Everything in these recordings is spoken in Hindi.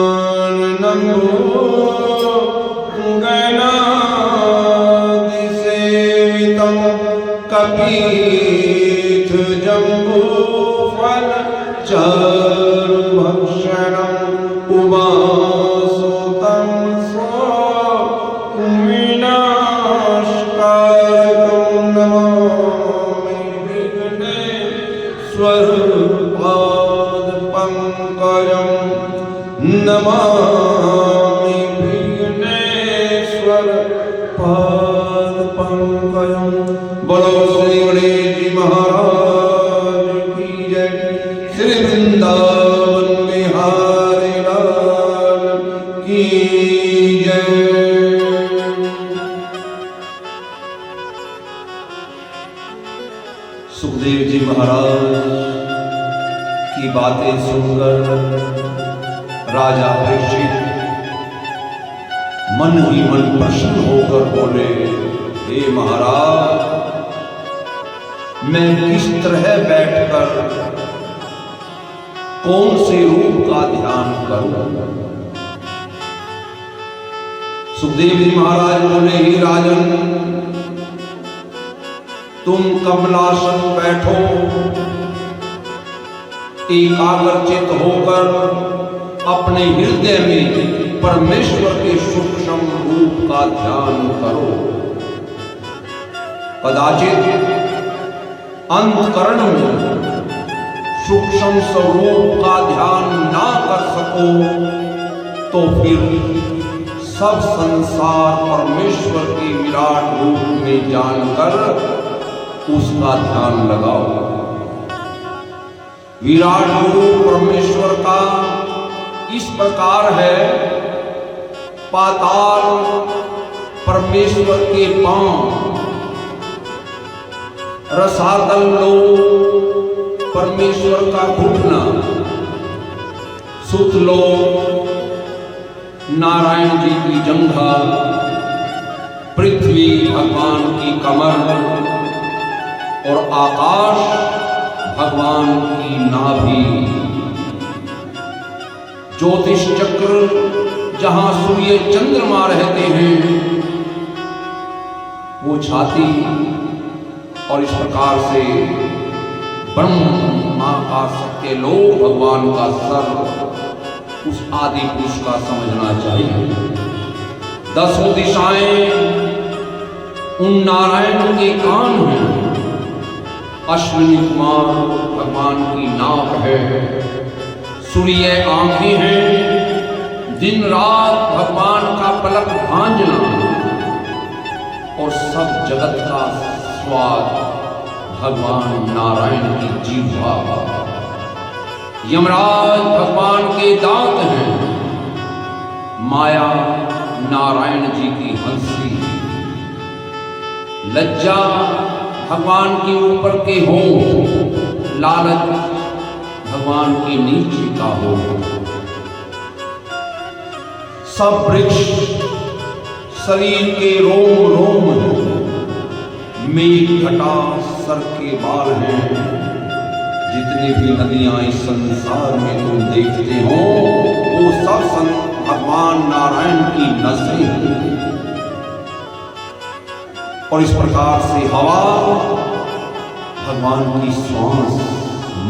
गजाननं गणाधिसेवितं कपित्थजम्बूफलचारुभक्षणम् उमासुतं विनाशकारकं नमामि विघ्नेश्वरपादपङ्कजं नमामि विघ्नेश्वरपादपङ्कजं। बोलो श्री गणेश जी महाराज की जय। श्री वृंदावन बिहारी लाल की जय। सुखदेव जी महाराज की बातें सुनकर राजा परीक्षित मन ही मन प्रसन्न होकर बोले, हे महाराज, मैं किस तरह बैठकर कौन से रूप का ध्यान करूं? सुखदेव जी महाराज बोले, हे राजन, तुम कमलासन बैठो, एकाग्रचित होकर अपने हृदय में परमेश्वर के सूक्ष्म रूप का ध्यान करो। कदाचित अंतकरण में सूक्ष्म स्वरूप का ध्यान ना कर सको तो फिर सब संसार परमेश्वर के विराट रूप में जानकर उसका ध्यान लगाओ। विराट रूप परमेश्वर का इस प्रकार है, पाताल परमेश्वर के पांव, रसातल लोक परमेश्वर का घुटना, सुतलोक नारायण जी की जंघा, पृथ्वी भगवान की कमर और आकाश भगवान की नाभि। ज्योतिष चक्र जहां सूर्य चंद्रमा रहते हैं वो छाती, और इस प्रकार से ब्रह्मा का सत्य लोक भगवान का सर, उस आदि पुरुष का समझना चाहिए। 10 दिशाएं उन नारायण के कान हैं, अश्विनी कुमार भगवान की नाक है, सूर्य आंखें हैं, दिन रात भगवान का पलक भांजना, और सब जगत का स्वाद भगवान नारायण की जीवा। यमराज भगवान के दांत हैं, माया नारायण जी की हंसी, लज्जा भगवान के ऊपर के होंठ, लालच भगवान के नीचे का होंठ। सब वृक्ष शरीर के रोम रोम हैं, मेघ घटा सर के बाल हैं। जितनी भी नदियां इस संसार में तुम देखते हो वो सब भगवान नारायण की नसें हैं। और इस प्रकार से हवा भगवान की श्वास,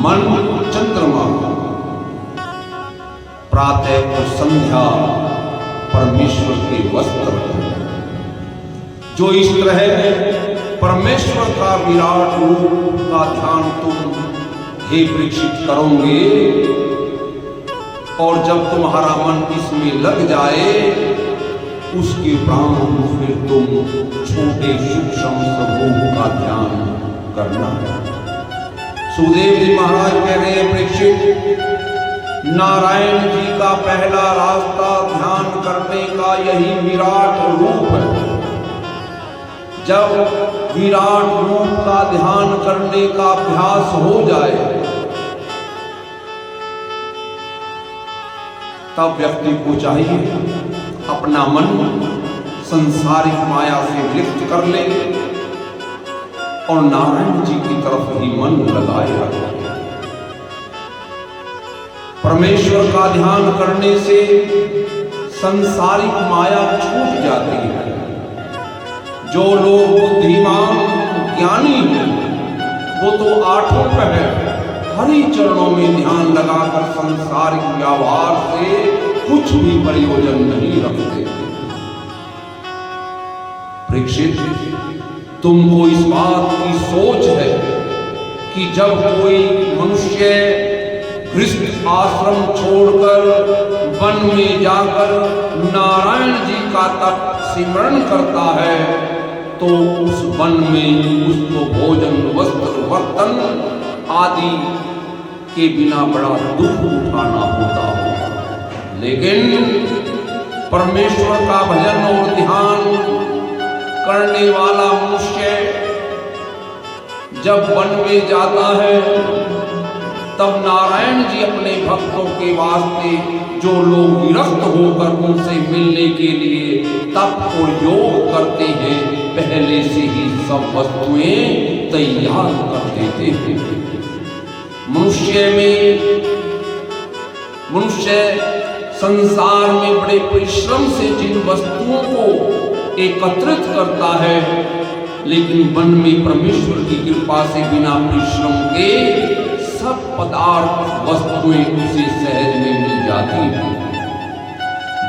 मन चंद्रमा, प्रातः और संध्या परमेश्वर के वस्त्र। जो इस तरह परमेश्वर का विराट रूप का ध्यान तुम हे परीक्षित करोगे, और जब तुम्हारा मन इसमें लग जाए उसके उपरांत फिर तुम छोटे सूक्ष्म स्वरूप का ध्यान करना। सुखदेव जी महाराज कह रहे हैं, परीक्षित, नारायण जी का पहला रास्ता ध्यान करने का यही विराट रूप है। जब विराट रूप का ध्यान करने का अभ्यास हो जाए तब व्यक्ति को चाहिए अपना मन संसारिक माया से लिप्त कर ले और नारायण जी की तरफ ही मन लगाए रखे। परमेश्वर का ध्यान करने से संसारिक माया छूट जाती है। जो लोग बुद्धिमान ज्ञानी हैं वो तो आठों पहर हरि चरणों में ध्यान लगाकर संसारिक व्यवहार से कुछ भी प्रयोजन नहीं रखते। परीक्षित, तुमको इस बात की सोच है कि जब कोई मनुष्य गृहस्थ आश्रम छोड़कर वन में जाकर नारायण जी का तप सिमरण करता है तो उस वन में उसको भोजन, वस्त्र, बर्तन आदि के बिना बड़ा दुख उठाना होता होगा। लेकिन परमेश्वर का भजन और ध्यान करने वाला मनुष्य जब वन में जाता है तब नारायण जी अपने भक्तों के वास्ते जो लोग विरक्त होकर उनसे मिलने के लिए तप और योग करते हैं पहले से ही सब वस्तुएं तैयार कर देते हैं। मनुष्य संसार में बड़े परिश्रम से जिन वस्तुओं को एकत्रित करता है, लेकिन वन में परमेश्वर की कृपा से बिना परिश्रम के सब पदार्थ वस्तुएं उसे सहज में मिल जाती हैं।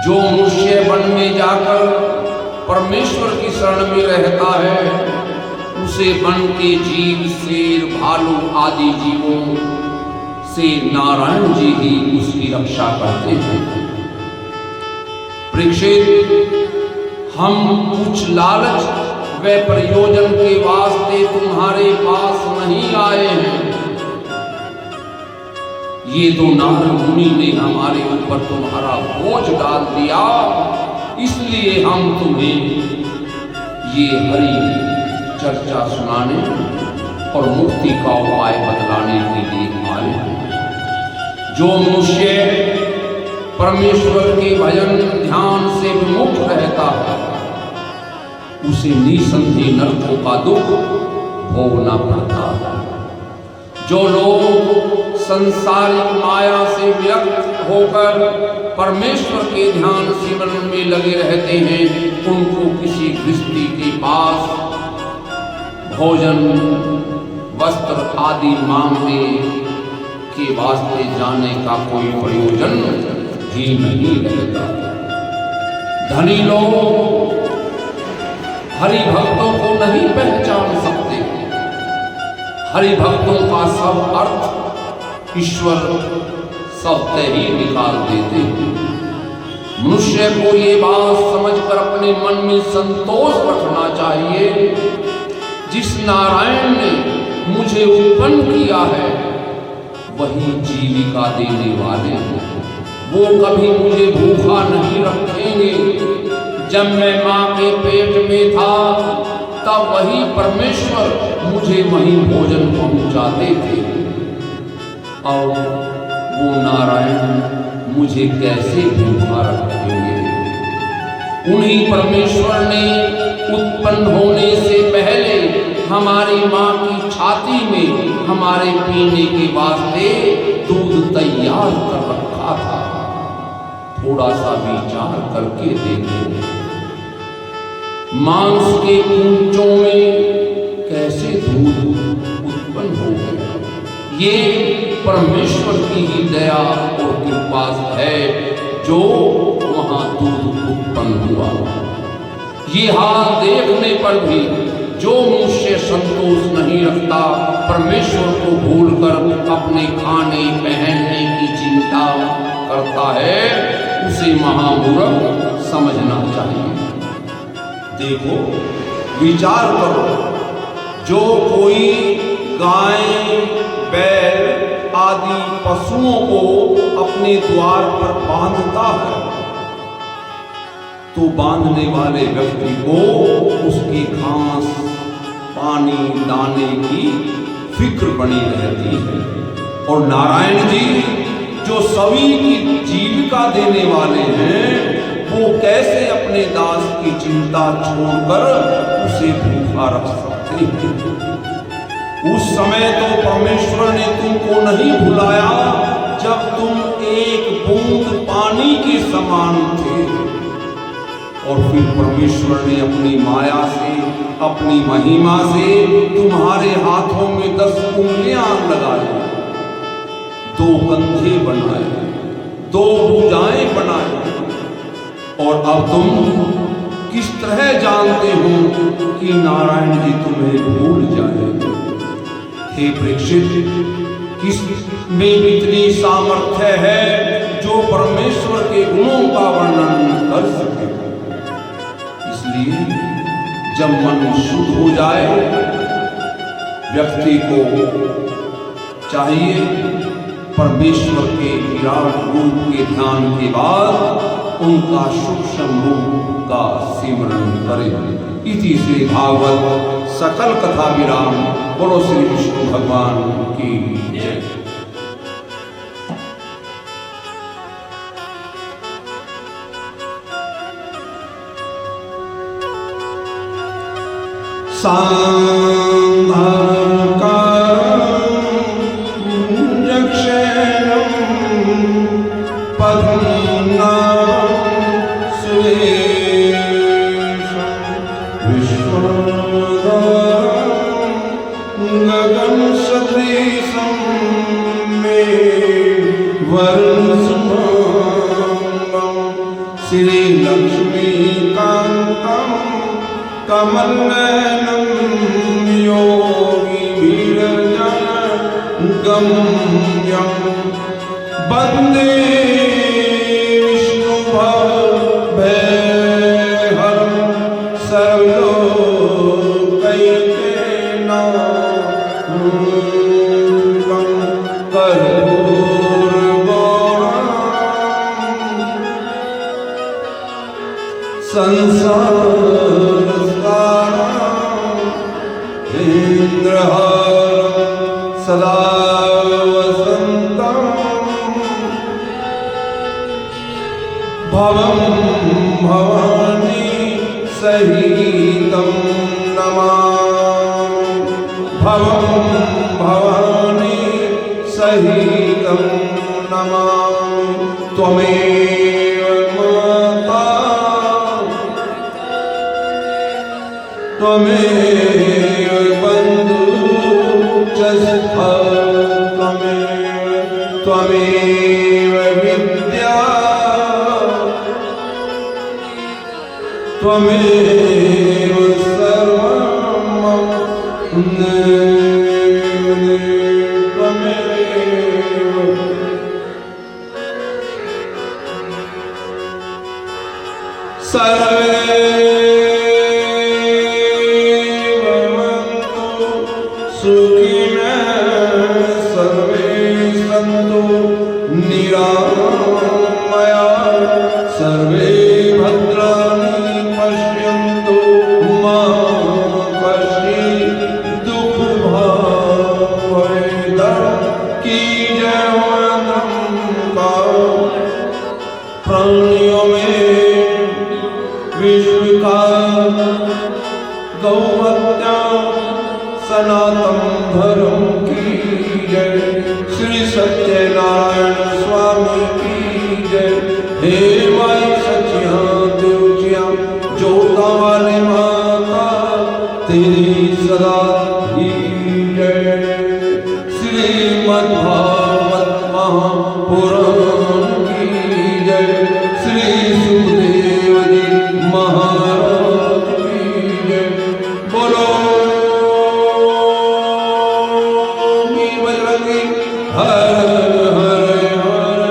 जो मनुष्य वन में जाकर परमेश्वर की शरण में रहता है उसे वन के जीव, शेर, भालू आदि जीवों से नारायण जी ही उसकी रक्षा करते हैं। परीक्षित, हम कुछ लालच व प्रयोजन के वास्ते तुम्हारे पास नहीं आए हैं। ये तो नारद मुनि ने हमारे ऊपर तुम्हारा बोझ डाल दिया, इसलिए हम तुम्हें ये हरि चर्चा सुनाने और मुक्ति का उपाय बतलाने के लिए आए हैं। जो मनुष्य परमेश्वर के भजन ध्यान से विमुख रहता है उसे निसंदेह नरकों का दुख भोगना पड़ता है। जो लोग संसारिक माया से विरक्त होकर परमेश्वर के ध्यान सिमरन में लगे रहते हैं उनको किसी गृहस्थी के पास भोजन, वस्त्र आदि मांगने के वास्ते जाने का कोई प्रयोजन ही नहीं रहता। धनी लोग हरि भक्तों को नहीं पहचान सकते। हरि भक्तों का सब अर्थ ईश्वर सबसे ही निकाल देते हैं। मनुष्य को ये बात समझकर अपने मन में संतोष रखना चाहिए, जिस नारायण ने मुझे उत्पन्न किया है वही जीविका देने वाले हैं। वो कभी मुझे भूखा नहीं रखेंगे। जब मैं माँ के पेट में था तब वही परमेश्वर मुझे वहीं भोजन पहुंचाते थे, और वो नारायण मुझे कैसे भूखा रखेंगे। उन्हीं परमेश्वर ने उत्पन्न होने से पहले हमारी माँ की छाती में हमारे पीने के वास्ते दूध तैयार कर रखा था। थोड़ा सा विचार करके देखो, मांस के कूंचों में कैसे दूध उत्पन्न हो गया। ये परमेश्वर की ही दया और कृपा है जो वहां दूध उत्पन्न हुआ। ये हाल देखने पर भी जो मनुष्य संतोष नहीं रखता, परमेश्वर को भूलकर अपने खाने पहनने की चिंता करता है, उसे महामूर्ख समझना चाहिए। देखो, विचार करो, जो कोई गाय, बैल आदि पशुओं को अपने द्वार पर बांधता है तो बांधने वाले व्यक्ति को उसकी घास, पानी, दाने की फिक्र बनी रहती है। और नारायण जी जो सभी की जीविका देने वाले हैं, वो कैसे अपने दास की चिंता छोड़कर उसे भूखा रख सकते हैं। उस समय तो परमेश्वर ने तुमको नहीं भुलाया जब तुम एक बूंद पानी के समान थे और फिर परमेश्वर ने अपनी माया से, अपनी महिमा से तुम्हारे हाथों में 10 उंगलियां लगाई, 2 कंधे बनाए, 2 भुजाएं बनाए, और अब तुम किस तरह जानते हो कि नारायण जी तुम्हें भूल जाएंगे। हे परीक्षित, किसमें इतनी सामर्थ्य है जो परमेश्वर के गुणों का वर्णन कर सके। इसलिए जब मन शुद्ध हो जाए, व्यक्ति को चाहिए परमेश्वर के विराट रूप के ध्यान के बाद उनका सूक्ष्म रूप का सिमरन करे। इति से भागवत सकल कथा विराम। बोलो श्री विष्णु भगवान की जय। श्री लक्ष्मीकान्तं कमलनयनं योगी गम्यं वन्दे विष्णुभयहरं सर्वलोकैकनाथं संसारसारं इन्द्रहारं सदा वसन्तं भवं भवानी सहितं नमामि। भवं भवानी सहितं नमामि। त्वमेव माता त्वमेव बन्धुश्च सखा त्वमेव विद्या त्वमेव सर्वं मम त्वमेव सर्वे सुखिनः सर्वे सन्तु निरामयाः सर्वे भद्राणि पश्यन्तु मा कश्चित् दुःखभाग् भवेत्। की जय का प्राणियों में विश्व का गौहत्या सनातन धर्म की जय। श्री सत्यनारायण स्वामी की जय। हे माई सचिया देवचिया जोता वाले माता तेरी सदा ही जय। श्रीमद्भागवत महापुराण की जय। श्री सुखदेव जी महाराज की जय। बोलो हर हर हर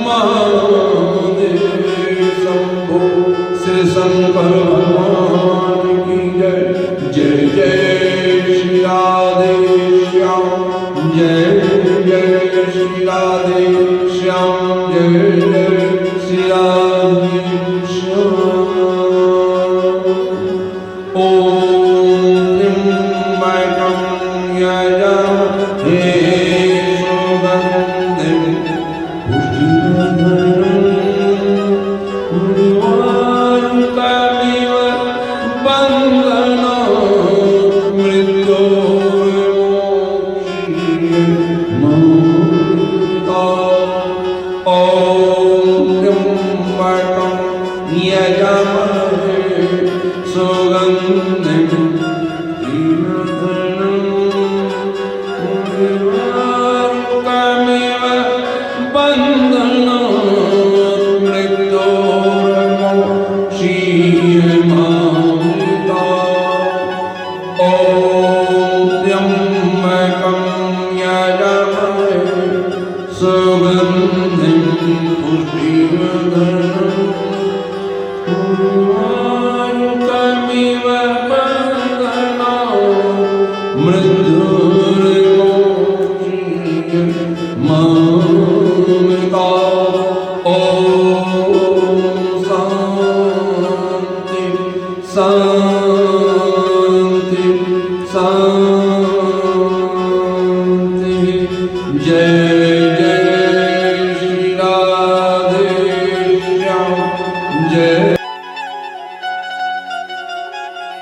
महादेव शंभो। श्री शंकर भगवान की जय। जय जय श्री राधे श्याम जय जय श्री राधे श्याम जय जय श्री राधे श्याम। ओम त्र्यंबकं यजामहे मृत्योर्मोक्षीय मृत्युर्मोक्षीय मामृता। ओम शांति शांति शांति। जय जय श्री राधे श्याम जय।